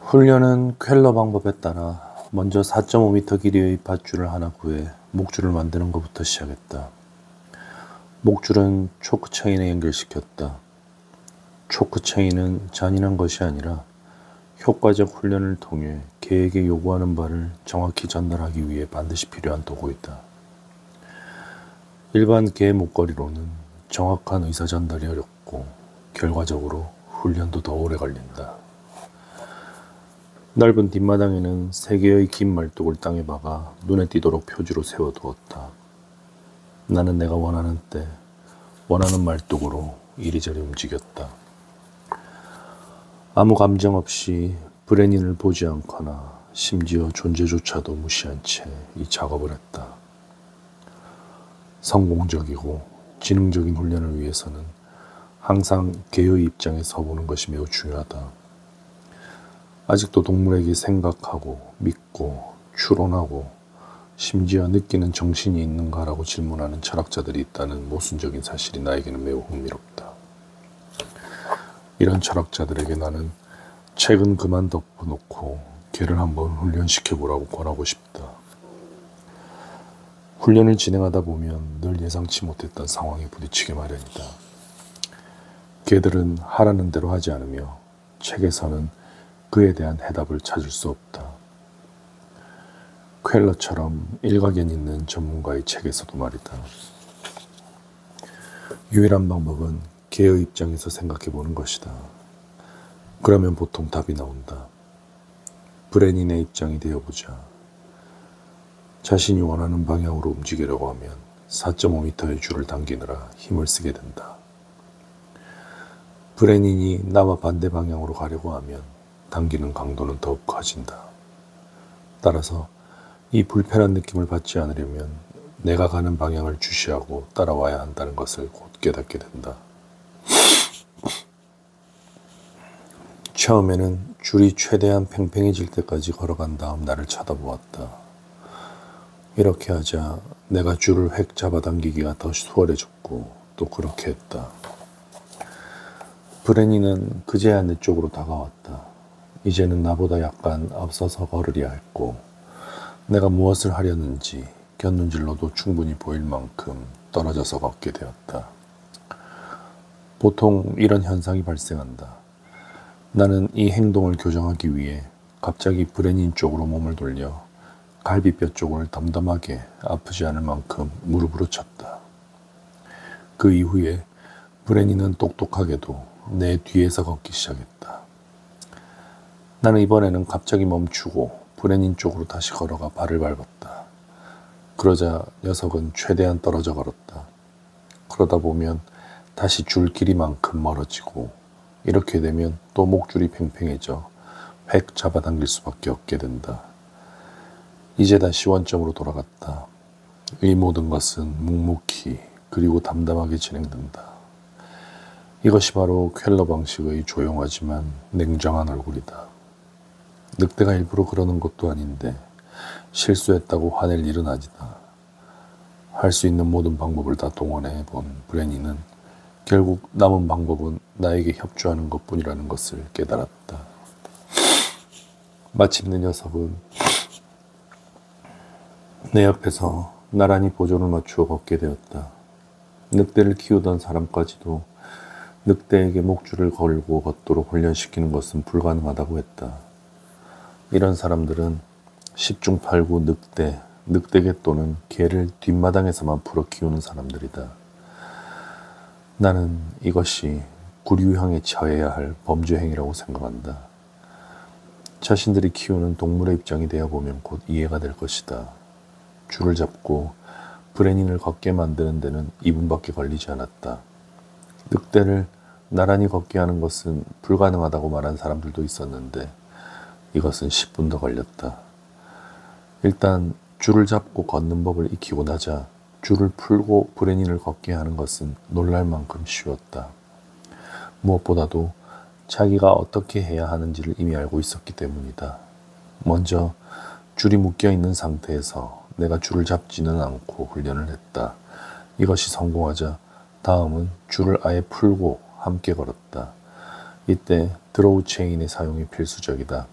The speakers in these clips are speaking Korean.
훈련은 퀼러 방법에 따라 먼저 4.5m 길이의 밧줄을 하나 구해 목줄을 만드는 것부터 시작했다. 목줄은 초크 체인에 연결시켰다. 초크 체인은 잔인한 것이 아니라 효과적 훈련을 통해 개에게 요구하는 바를 정확히 전달하기 위해 반드시 필요한 도구이다. 일반 개 목걸이로는 정확한 의사 전달이 어렵고 결과적으로 훈련도 더 오래 걸린다. 넓은 뒷마당에는 3개의 긴 말뚝을 땅에 박아 눈에 띄도록 표지로 세워두었다. 나는 내가 원하는 때 원하는 말뚝으로 이리저리 움직였다. 아무 감정 없이 브레닌을 보지 않거나 심지어 존재조차도 무시한 채 이 작업을 했다. 성공적이고 지능적인 훈련을 위해서는 항상 개의 입장에 서보는 것이 매우 중요하다. 아직도 동물에게 생각하고 믿고 추론하고 심지어 느끼는 정신이 있는가라고 질문하는 철학자들이 있다는 모순적인 사실이 나에게는 매우 흥미롭다. 이런 철학자들에게 나는 책은 그만 덮어놓고 개를 한번 훈련시켜보라고 권하고 싶다. 훈련을 진행하다 보면 늘 예상치 못했던 상황에 부딪히게 마련이다. 개들은 하라는 대로 하지 않으며 책에서는 그에 대한 해답을 찾을 수 없다. 퀼러처럼 일가견 있는 전문가의 책에서도 말이다. 유일한 방법은 개의 입장에서 생각해 보는 것이다. 그러면 보통 답이 나온다. 브레닌의 입장이 되어보자. 자신이 원하는 방향으로 움직이려고 하면 4.5m의 줄을 당기느라 힘을 쓰게 된다. 브레닌이 나와 반대 방향으로 가려고 하면 당기는 강도는 더욱 커진다. 따라서 이 불편한 느낌을 받지 않으려면 내가 가는 방향을 주시하고 따라와야 한다는 것을 곧 깨닫게 된다. 처음에는 줄이 최대한 팽팽해질 때까지 걸어간 다음 나를 쳐다보았다. 이렇게 하자 내가 줄을 획 잡아당기기가 더 수월해졌고 또 그렇게 했다. 브레닌은 그제야 내 쪽으로 다가왔다. 이제는 나보다 약간 앞서서 걸으려 했고 내가 무엇을 하려는지 곁눈질로도 충분히 보일 만큼 떨어져서 걷게 되었다. 보통 이런 현상이 발생한다. 나는 이 행동을 교정하기 위해 갑자기 브레닌 쪽으로 몸을 돌려 갈비뼈 쪽을 덤덤하게 아프지 않을 만큼 무릎으로 쳤다. 그 이후에 브레닌은 똑똑하게도 내 뒤에서 걷기 시작했다. 나는 이번에는 갑자기 멈추고 브레닌 쪽으로 다시 걸어가 발을 밟았다. 그러자 녀석은 최대한 떨어져 걸었다. 그러다 보면 다시 줄 길이만큼 멀어지고 이렇게 되면 또 목줄이 팽팽해져 획 잡아당길 수밖에 없게 된다. 이제 다시 원점으로 돌아갔다. 이 모든 것은 묵묵히 그리고 담담하게 진행된다. 이것이 바로 퀼러 방식의 조용하지만 냉정한 얼굴이다. 늑대가 일부러 그러는 것도 아닌데 실수했다고 화낼 일은 아니다. 할 수 있는 모든 방법을 다 동원해 본 브레닌은 결국 남은 방법은 나에게 협조하는 것뿐이라는 것을 깨달았다. 마침내 녀석은 내 옆에서 나란히 보조를 맞추어 걷게 되었다. 늑대를 키우던 사람까지도 늑대에게 목줄을 걸고 걷도록 훈련시키는 것은 불가능하다고 했다. 이런 사람들은 10중 8구 늑대개 또는 개를 뒷마당에서만 풀어 키우는 사람들이다. 나는 이것이 구류형에 처해야 할 범죄 행위라고 생각한다. 자신들이 키우는 동물의 입장이 되어보면 곧 이해가 될 것이다. 줄을 잡고 브레닌을 걷게 만드는 데는 2분밖에 걸리지 않았다. 늑대를 나란히 걷게 하는 것은 불가능하다고 말한 사람들도 있었는데 이것은 10분 더 걸렸다. 일단 줄을 잡고 걷는 법을 익히고 나자 줄을 풀고 브레닌을 걷게 하는 것은 놀랄 만큼 쉬웠다. 무엇보다도 자기가 어떻게 해야 하는지를 이미 알고 있었기 때문이다. 먼저 줄이 묶여있는 상태에서 내가 줄을 잡지는 않고 훈련을 했다. 이것이 성공하자 다음은 줄을 아예 풀고 함께 걸었다. 이때 드로우 체인의 사용이 필수적이다.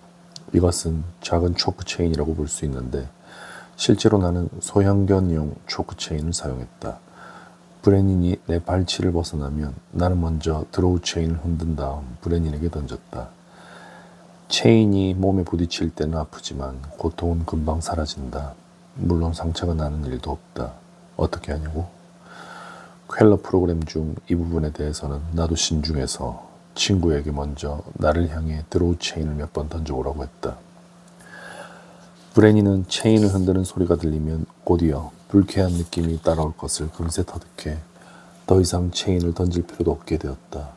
이것은 작은 초크 체인이라고 볼 수 있는데 실제로 나는 소형견용 초크 체인을 사용했다. 브레닌이 내 발치를 벗어나면 나는 먼저 드로우 체인을 흔든 다음 브레닌에게 던졌다. 체인이 몸에 부딪힐 때는 아프지만 고통은 금방 사라진다. 물론 상처가 나는 일도 없다. 어떻게 하냐고? 퀄러 프로그램 중 이 부분에 대해서는 나도 신중해서 친구에게 먼저 나를 향해 드로우 체인을 몇 번 던져오라고 했다. 브레니는 체인을 흔드는 소리가 들리면 곧이어 불쾌한 느낌이 따라올 것을 금세 터득해 더 이상 체인을 던질 필요도 없게 되었다.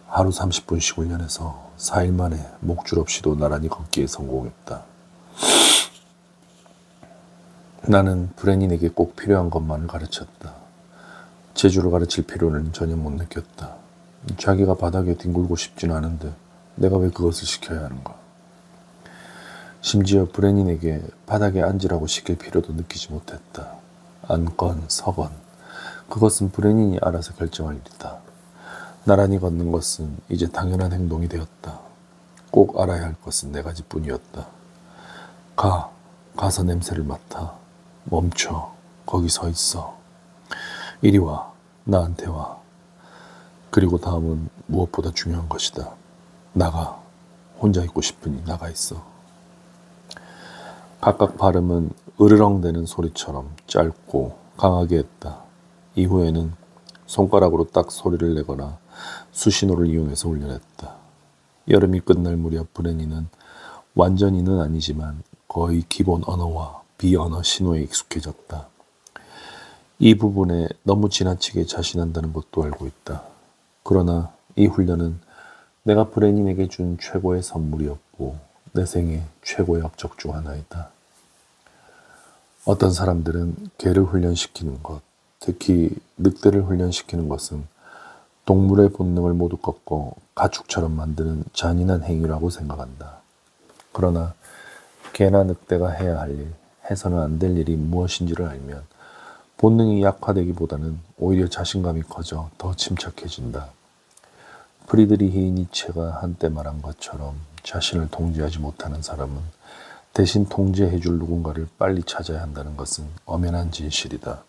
하루 30분씩 훈련해서 4일 만에 목줄 없이도 나란히 걷기에 성공했다. 나는 브레닌에게 꼭 필요한 것만을 가르쳤다. 재주를 가르칠 필요는 전혀 못 느꼈다. 자기가 바닥에 뒹굴고 싶지는 않은데 내가 왜 그것을 시켜야 하는가. 심지어 브레닌에게 바닥에 앉으라고 시킬 필요도 느끼지 못했다. 앉건 서건 그것은 브레닌이 알아서 결정할 일이다. 나란히 걷는 것은 이제 당연한 행동이 되었다. 꼭 알아야 할 것은 네 가지뿐이었다. 가서 냄새를 맡아. 멈춰. 거기 서 있어. 이리 와. 나한테 와. 그리고 다음은 무엇보다 중요한 것이다. 나가. 혼자 있고 싶으니 나가 있어. 각각 발음은 으르렁대는 소리처럼 짧고 강하게 했다. 이후에는 손가락으로 딱 소리를 내거나 수신호를 이용해서 훈련했다. 여름이 끝날 무렵 브레니는 완전히는 아니지만 거의 기본 언어와 비언어 신호에 익숙해졌다. 이 부분에 너무 지나치게 자신한다는 것도 알고 있다. 그러나 이 훈련은 내가 브레닌에게 준 최고의 선물이었고 내 생애 최고의 업적 중 하나이다. 어떤 사람들은 개를 훈련시키는 것, 특히 늑대를 훈련시키는 것은 동물의 본능을 모두 꺾고 가축처럼 만드는 잔인한 행위라고 생각한다. 그러나 개나 늑대가 해야 할 일, 해서는 안 될 일이 무엇인지를 알면 본능이 약화되기보다는 오히려 자신감이 커져 더 침착해진다. 프리드리히 니체가 한때 말한 것처럼 자신을 통제하지 못하는 사람은 대신 통제해줄 누군가를 빨리 찾아야 한다는 것은 엄연한 진실이다.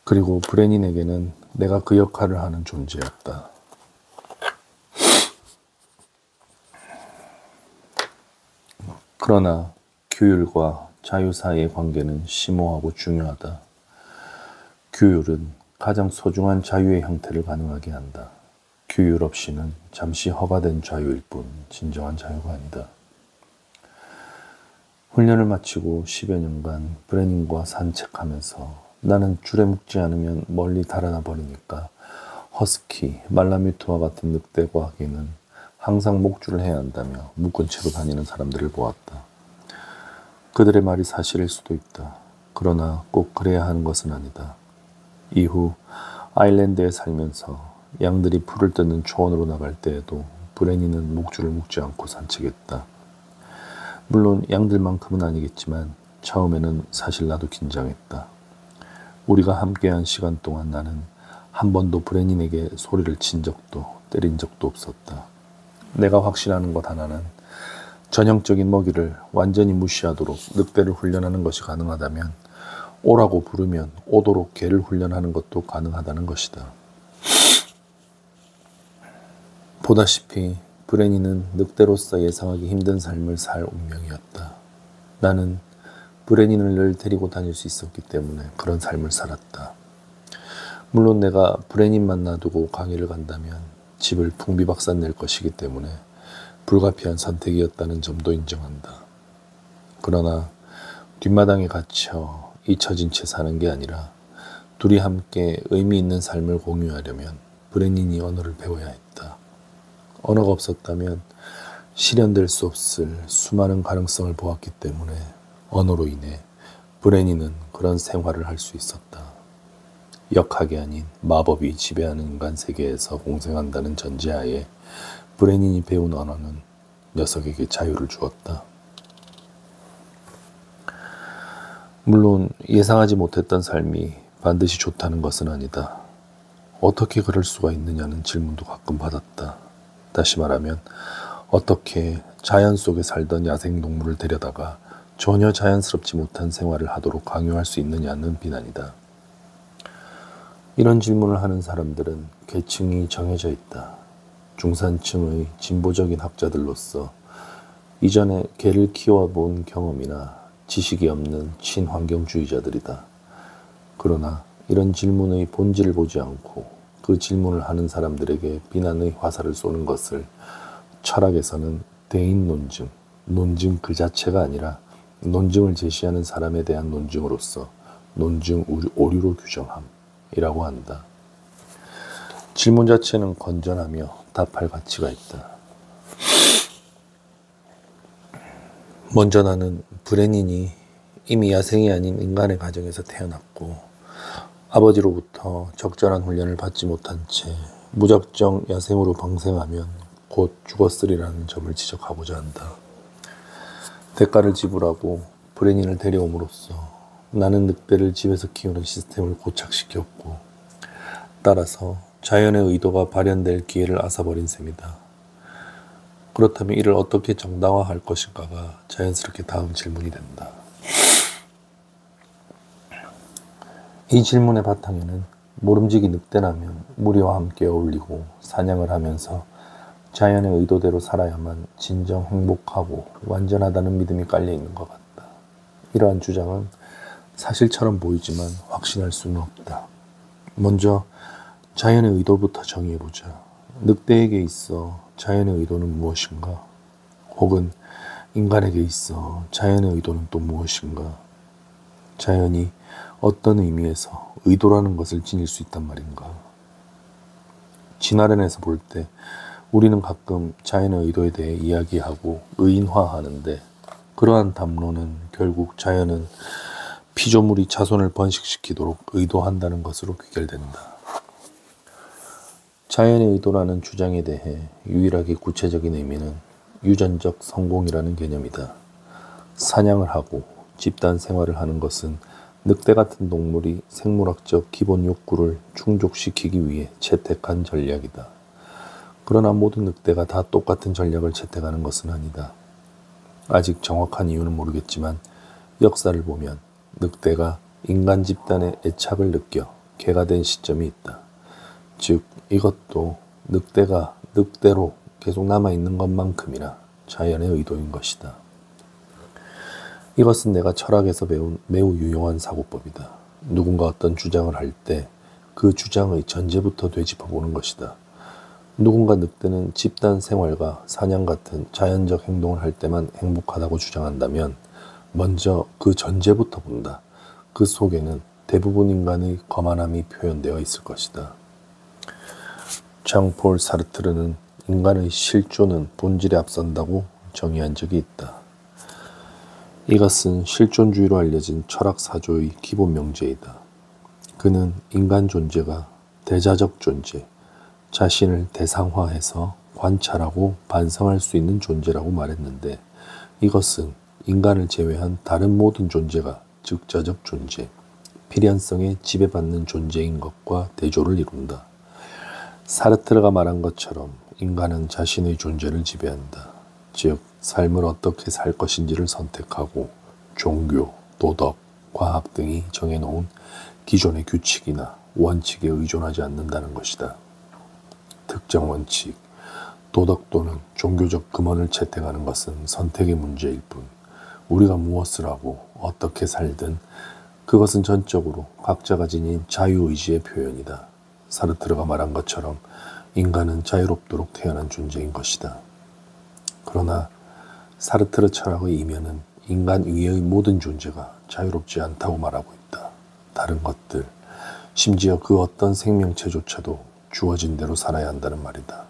그리고 브레닌에게는 내가 그 역할을 하는 존재였다. 그러나 규율과 자유 사이의 관계는 심오하고 중요하다. 규율은 가장 소중한 자유의 형태를 가능하게 한다. 규율 없이는 잠시 허가된 자유일 뿐 진정한 자유가 아니다. 훈련을 마치고 10여 년간 브레닌과 산책하면서 나는 줄에 묶지 않으면 멀리 달아나 버리니까 허스키, 말라뮤트와 같은 늑대 과학에는 항상 목줄을 해야 한다며 묶은 채로 다니는 사람들을 보았다. 그들의 말이 사실일 수도 있다. 그러나 꼭 그래야 하는 것은 아니다. 이후 아일랜드에 살면서 양들이 풀을 뜯는 초원으로 나갈 때에도 브레니는 목줄을 묶지 않고 산책했다. 물론 양들만큼은 아니겠지만 처음에는 사실 나도 긴장했다. 우리가 함께한 시간 동안 나는 한 번도 브레닌에게 소리를 친 적도 때린 적도 없었다. 내가 확신하는 것 하나는 전형적인 먹이를 완전히 무시하도록 늑대를 훈련하는 것이 가능하다면 오라고 부르면 오도록 개를 훈련하는 것도 가능하다는 것이다. 보다시피 브레니는 늑대로서 예상하기 힘든 삶을 살 운명이었다. 나는 브레닌을 늘 데리고 다닐 수 있었기 때문에 그런 삶을 살았다. 물론 내가 브레닌만 놔두고 강의를 간다면 집을 풍비박산 낼 것이기 때문에 불가피한 선택이었다는 점도 인정한다. 그러나 뒷마당에 갇혀 잊혀진 채 사는 게 아니라 둘이 함께 의미 있는 삶을 공유하려면 브레닌이 언어를 배워야 했다. 언어가 없었다면 실현될 수 없을 수많은 가능성을 보았기 때문에 언어로 인해 브레닌은 그런 생활을 할 수 있었다. 역학이 아닌 마법이 지배하는 인간 세계에서 공생한다는 전제하에 브레닌이 배운 언어는 녀석에게 자유를 주었다. 물론 예상하지 못했던 삶이 반드시 좋다는 것은 아니다. 어떻게 그럴 수가 있느냐는 질문도 가끔 받았다. 다시 말하면 어떻게 자연 속에 살던 야생동물을 데려다가 전혀 자연스럽지 못한 생활을 하도록 강요할 수 있느냐는 비난이다. 이런 질문을 하는 사람들은 계층이 정해져 있다. 중산층의 진보적인 학자들로서 이전에 개를 키워본 경험이나 지식이 없는 친환경주의자들이다. 그러나 이런 질문의 본질을 보지 않고 그 질문을 하는 사람들에게 비난의 화살을 쏘는 것을 철학에서는 대인 논증, 논증 그 자체가 아니라 논증을 제시하는 사람에 대한 논증으로서 논증 오류로 규정함이라고 한다. 질문 자체는 건전하며 답할 가치가 있다. 먼저 나는 브레닌이 이미 야생이 아닌 인간의 가정에서 태어났고 아버지로부터 적절한 훈련을 받지 못한 채 무작정 야생으로 방생하면 곧 죽었으리라는 점을 지적하고자 한다. 대가를 지불하고 브레닌을 데려옴으로써 나는 늑대를 집에서 키우는 시스템을 고착시켰고 따라서 자연의 의도가 발현될 기회를 앗아버린 셈이다. 그렇다면 이를 어떻게 정당화할 것인가가 자연스럽게 다음 질문이 된다. 이 질문의 바탕에는 모름지기 늑대라면 무리와 함께 어울리고 사냥을 하면서 자연의 의도대로 살아야만 진정 행복하고 완전하다는 믿음이 깔려 있는 것 같다. 이러한 주장은 사실처럼 보이지만 확신할 수는 없다. 먼저 자연의 의도부터 정의해보자. 늑대에게 있어 자연의 의도는 무엇인가? 혹은 인간에게 있어 자연의 의도는 또 무엇인가? 자연이 어떤 의미에서 의도라는 것을 지닐 수 있단 말인가? 진화론에서 볼 때 우리는 가끔 자연의 의도에 대해 이야기하고 의인화하는데 그러한 담론은 결국 자연은 피조물이 자손을 번식시키도록 의도한다는 것으로 귀결된다. 자연의 의도라는 주장에 대해 유일하게 구체적인 의미는 유전적 성공이라는 개념이다. 사냥을 하고 집단 생활을 하는 것은 늑대 같은 동물이 생물학적 기본 욕구를 충족시키기 위해 채택한 전략이다. 그러나 모든 늑대가 다 똑같은 전략을 채택하는 것은 아니다. 아직 정확한 이유는 모르겠지만 역사를 보면 늑대가 인간 집단의 애착을 느껴 개가 된 시점이 있다. 즉 이것도 늑대가 늑대로 계속 남아있는 것만큼이나 자연의 의도인 것이다. 이것은 내가 철학에서 배운 매우 유용한 사고법이다. 누군가 어떤 주장을 할 때 그 주장의 전제부터 되짚어보는 것이다. 누군가 늑대는 집단 생활과 사냥 같은 자연적 행동을 할 때만 행복하다고 주장한다면 먼저 그 전제부터 본다. 그 속에는 대부분 인간의 거만함이 표현되어 있을 것이다. 장폴 사르트르는 인간의 실존은 본질에 앞선다고 정의한 적이 있다. 이것은 실존주의로 알려진 철학 사조의 기본 명제이다. 그는 인간 존재가 대자적 존재, 자신을 대상화해서 관찰하고 반성할 수 있는 존재라고 말했는데 이것은 인간을 제외한 다른 모든 존재가 즉자적 존재, 필연성에 지배받는 존재인 것과 대조를 이룬다. 사르트르가 말한 것처럼 인간은 자신의 존재를 지배한다. 즉, 삶을 어떻게 살 것인지를 선택하고 종교, 도덕, 과학 등이 정해놓은 기존의 규칙이나 원칙에 의존하지 않는다는 것이다. 특정 원칙, 도덕 또는 종교적 금원을 채택하는 것은 선택의 문제일 뿐 우리가 무엇을 하고 어떻게 살든 그것은 전적으로 각자가 지닌 자유의지의 표현이다. 사르트르가 말한 것처럼 인간은 자유롭도록 태어난 존재인 것이다. 그러나 사르트르 철학의 이면은 인간 위의 모든 존재가 자유롭지 않다고 말하고 있다. 다른 것들, 심지어 그 어떤 생명체조차도 주어진 대로 살아야 한다는 말이다.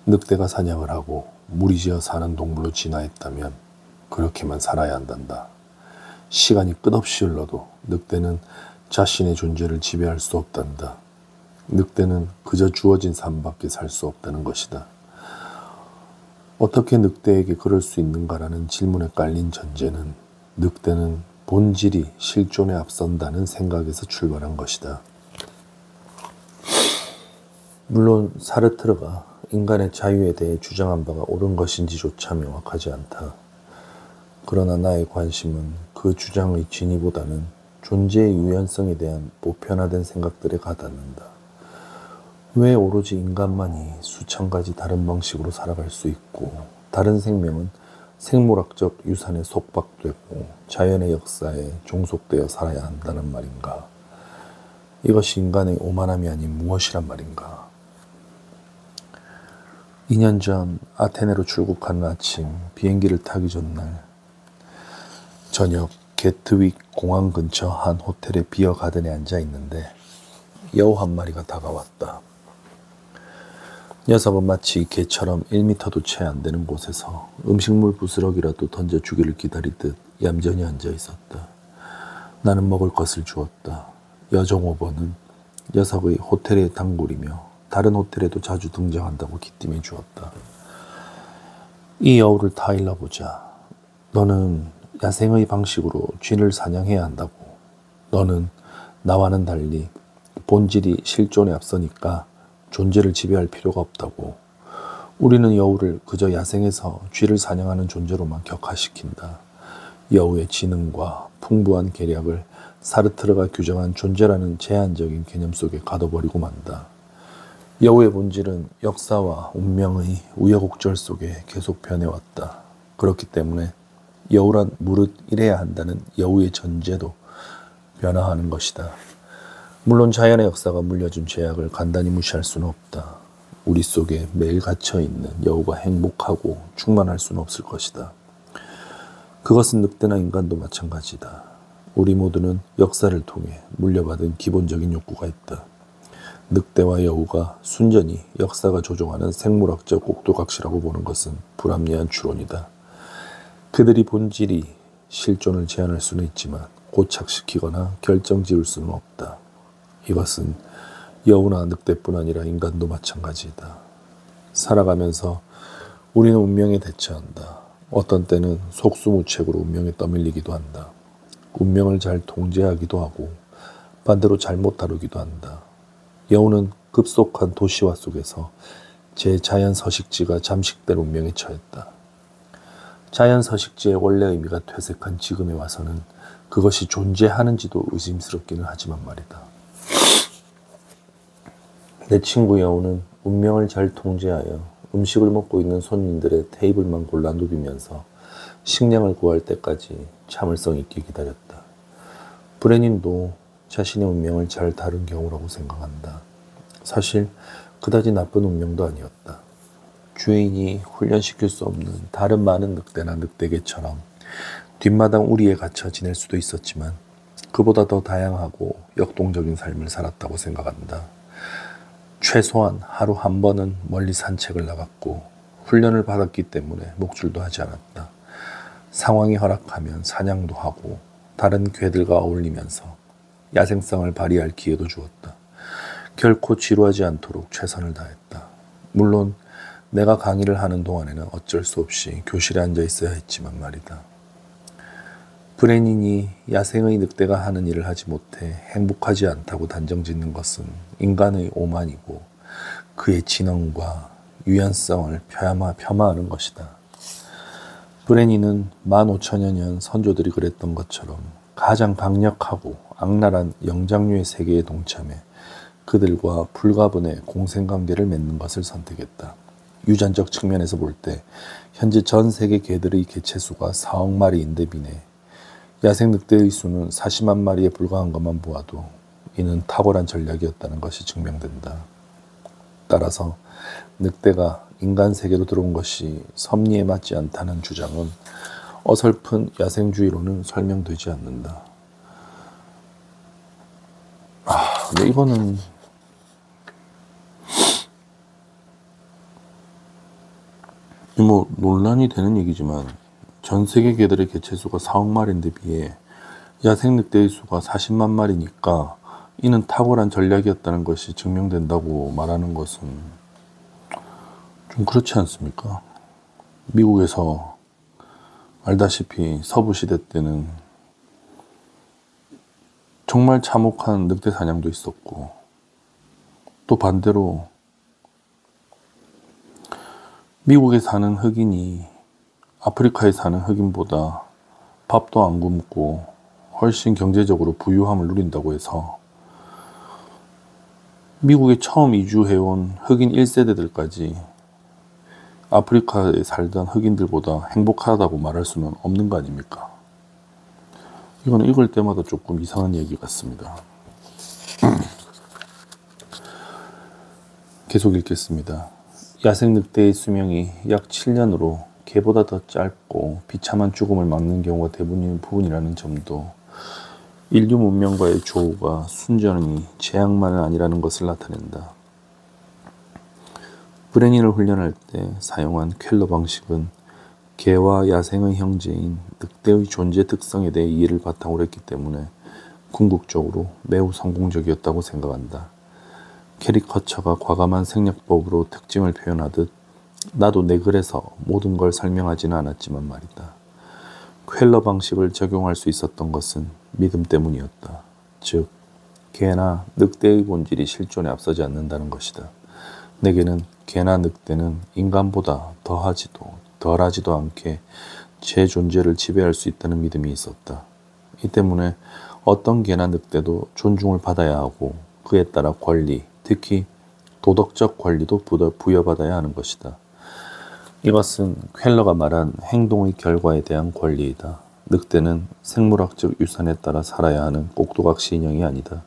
늑대가 사냥을 하고 무리지어 사는 동물로 진화했다면 그렇게만 살아야 한단다. 시간이 끝없이 흘러도 늑대는 자신의 존재를 지배할 수 없단다. 늑대는 그저 주어진 삶밖에 살 수 없다는 것이다. 어떻게 늑대에게 그럴 수 있는가라는 질문에 깔린 전제는 늑대는 본질이 실존에 앞선다는 생각에서 출발한 것이다. 물론 사르트르가 인간의 자유에 대해 주장한 바가 옳은 것인지조차 명확하지 않다. 그러나 나의 관심은 그 주장의 진위보다는 존재의 유연성에 대한 보편화된 생각들에 가닿는다. 왜 오로지 인간만이 수천 가지 다른 방식으로 살아갈 수 있고 다른 생명은 생물학적 유산에 속박되고 자연의 역사에 종속되어 살아야 한다는 말인가? 이것이 인간의 오만함이 아닌 무엇이란 말인가? 2년 전 아테네로 출국하는 아침 비행기를 타기 전날 저녁 게트윅 공항 근처 한 호텔의 비어 가든에 앉아 있는데 여우 한 마리가 다가왔다. 녀석은 마치 개처럼 1미터도 채 안 되는 곳에서 음식물 부스러기라도 던져주기를 기다리듯 얌전히 앉아 있었다. 나는 먹을 것을 주었다. 여종 오버는 녀석의 호텔의 단골이며 다른 호텔에도 자주 등장한다고 기띔해 주었다. 이 여우를 다 일러보자. 너는 야생의 방식으로 쥐를 사냥해야 한다고. 너는 나와는 달리 본질이 실존에 앞서니까 존재를 지배할 필요가 없다고. 우리는 여우를 그저 야생에서 쥐를 사냥하는 존재로만 격화시킨다. 여우의 지능과 풍부한 계략을 사르트르가 규정한 존재라는 제한적인 개념 속에 가둬버리고 만다. 여우의 본질은 역사와 운명의 우여곡절 속에 계속 변해왔다. 그렇기 때문에 여우란 무릇 이래야 한다는 여우의 전제도 변화하는 것이다. 물론 자연의 역사가 물려준 제약을 간단히 무시할 수는 없다. 우리 속에 매일 갇혀있는 여우가 행복하고 충만할 수는 없을 것이다. 그것은 늑대나 인간도 마찬가지다. 우리 모두는 역사를 통해 물려받은 기본적인 욕구가 있다. 늑대와 여우가 순전히 역사가 조종하는 생물학적 꼭두각시라고 보는 것은 불합리한 추론이다. 그들이 본질이 실존을 제한할 수는 있지만 고착시키거나 결정지을 수는 없다. 이것은 여우나 늑대뿐 아니라 인간도 마찬가지다. 살아가면서 우리는 운명에 대처한다. 어떤 때는 속수무책으로 운명에 떠밀리기도 한다. 운명을 잘 통제하기도 하고 반대로 잘못 다루기도 한다. 여우는 급속한 도시화 속에서 제 자연 서식지가 잠식될 운명에 처했다. 자연 서식지의 원래 의미가 퇴색한 지금에 와서는 그것이 존재하는지도 의심스럽기는 하지만 말이다. 내 친구 여우는 운명을 잘 통제하여 음식을 먹고 있는 손님들의 테이블만 골라 누비면서 식량을 구할 때까지 참을성 있게 기다렸다. 브레닌도 자신의 운명을 잘 다룬 경우라고 생각한다. 사실 그다지 나쁜 운명도 아니었다. 주인이 훈련시킬 수 없는 다른 많은 늑대나 늑대개처럼 뒷마당 우리에 갇혀 지낼 수도 있었지만 그보다 더 다양하고 역동적인 삶을 살았다고 생각한다. 최소한 하루 한 번은 멀리 산책을 나갔고 훈련을 받았기 때문에 목줄도 하지 않았다. 상황이 허락하면 사냥도 하고 다른 괴들과 어울리면서 야생성을 발휘할 기회도 주었다. 결코 지루하지 않도록 최선을 다했다. 물론 내가 강의를 하는 동안에는 어쩔 수 없이 교실에 앉아 있어야 했지만 말이다. 브레닌이 야생의 늑대가 하는 일을 하지 못해 행복하지 않다고 단정짓는 것은 인간의 오만이고 그의 지능과 유연성을 폄하하는 것이다. 브레닌은 15,000여 년 선조들이 그랬던 것처럼 가장 강력하고 악랄한 영장류의 세계에 동참해 그들과 불가분의 공생관계를 맺는 것을 선택했다. 유전적 측면에서 볼 때 현재 전 세계 개들의 개체수가 4억 마리인데 비해 야생 늑대의 수는 40만 마리에 불과한 것만 보아도 이는 탁월한 전략이었다는 것이 증명된다. 따라서 늑대가 인간 세계로 들어온 것이 섭리에 맞지 않다는 주장은 어설픈 야생주의로는 설명되지 않는다. 근데 이거는 뭐 논란이 되는 얘기지만 전 세계 개들의 개체수가 4억 마리인데 비해 야생 늑대의 수가 40만 마리니까 이는 탁월한 전략이었다는 것이 증명된다고 말하는 것은 좀 그렇지 않습니까? 미국에서 알다시피 서부 시대 때는 정말 참혹한 늑대 사냥도 있었고 또 반대로 미국에 사는 흑인이 아프리카에 사는 흑인보다 밥도 안 굶고 훨씬 경제적으로 부유함을 누린다고 해서 미국에 처음 이주해온 흑인 1세대들까지 아프리카에 살던 흑인들보다 행복하다고 말할 수는 없는 거 아닙니까? 이건 읽을 때마다 조금 이상한 얘기 같습니다. 계속 읽겠습니다. 야생 늑대의 수명이 약 7년으로 개보다 더 짧고 비참한 죽음을 막는 경우가 대부분인 부분이라는 점도 인류 문명과의 조우가 순전히 재앙만은 아니라는 것을 나타낸다. 브레닌을 훈련할 때 사용한 켈러 방식은 개와 야생의 형제인 늑대의 존재 특성에 대해 이해를 바탕으로 했기 때문에 궁극적으로 매우 성공적이었다고 생각한다. 캐리커처가 과감한 생략법으로 특징을 표현하듯 나도 내 글에서 모든 걸 설명하지는 않았지만 말이다. 퀘러 방식을 적용할 수 있었던 것은 믿음 때문이었다. 즉, 개나 늑대의 본질이 실존에 앞서지 않는다는 것이다. 내게는 개나 늑대는 인간보다 더하지도 덜하지도 않게 제 존재를 지배할 수 있다는 믿음이 있었다. 이 때문에 어떤 개나 늑대도 존중을 받아야 하고 그에 따라 권리, 특히 도덕적 권리도 부여받아야 하는 것이다. 이것은 퀘러가 말한 행동의 결과에 대한 권리이다. 늑대는 생물학적 유산에 따라 살아야 하는 꼭두각시 인형이 아니다.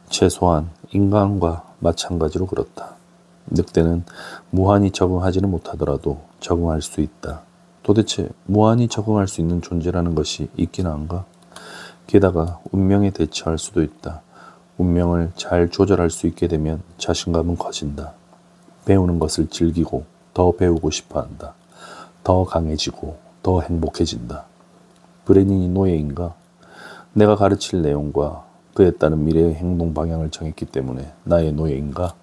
최소한 인간과 마찬가지로 그렇다. 늑대는 무한히 적응하지는 못하더라도 적응할 수 있다. 도대체 무한히 적응할 수 있는 존재라는 것이 있긴 한가? 게다가 운명에 대처할 수도 있다. 운명을 잘 조절할 수 있게 되면 자신감은 커진다. 배우는 것을 즐기고 더 배우고 싶어 한다. 더 강해지고 더 행복해진다. 브레닌이 노예인가? 내가 가르칠 내용과 그에 따른 미래의 행동 방향을 정했기 때문에 나의 노예인가?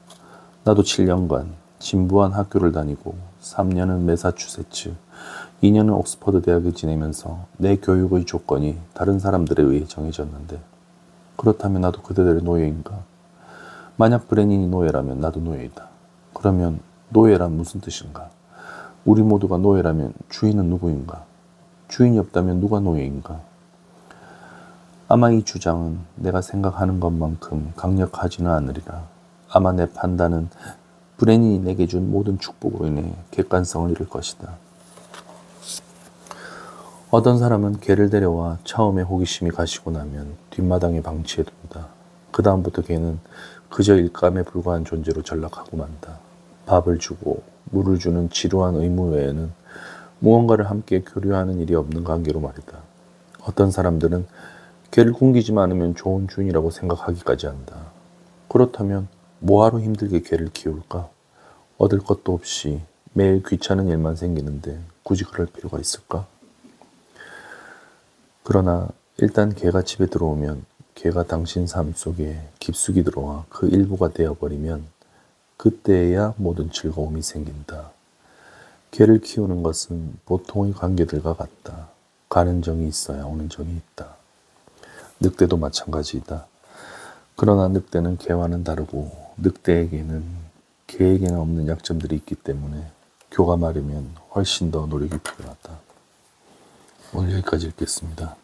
나도 7년간 진부한 학교를 다니고 3년은 매사추세츠, 2년은 옥스퍼드 대학에 지내면서 내 교육의 조건이 다른 사람들에 의해 정해졌는데 그렇다면 나도 그들의 노예인가? 만약 브레닌이 노예라면 나도 노예이다. 그러면 노예란 무슨 뜻인가? 우리 모두가 노예라면 주인은 누구인가? 주인이 없다면 누가 노예인가? 아마 이 주장은 내가 생각하는 것만큼 강력하지는 않으리라. 아마 내 판단은 브레닌이 내게 준 모든 축복으로 인해 객관성을 잃을 것이다. 어떤 사람은 개를 데려와 처음에 호기심이 가시고 나면 뒷마당에 방치해둔다. 그 다음부터 개는 그저 일감에 불과한 존재로 전락하고 만다. 밥을 주고 물을 주는 지루한 의무 외에는 무언가를 함께 교류하는 일이 없는 관계로 말이다. 어떤 사람들은 개를 굶기지만 않으면 좋은 주인이라고 생각하기까지 한다. 그렇다면 뭐하러 힘들게 개를 키울까? 얻을 것도 없이 매일 귀찮은 일만 생기는데 굳이 그럴 필요가 있을까? 그러나 일단 개가 집에 들어오면 개가 당신 삶 속에 깊숙이 들어와 그 일부가 되어버리면 그때야 모든 즐거움이 생긴다. 개를 키우는 것은 보통의 관계들과 같다. 가는 정이 있어야 오는 정이 있다. 늑대도 마찬가지이다. 그러나 늑대는 개와는 다르고 늑대에게는 개에게는 없는 약점들이 있기 때문에 교감하려면 훨씬 더 노력이 필요하다. 오늘 여기까지 읽겠습니다.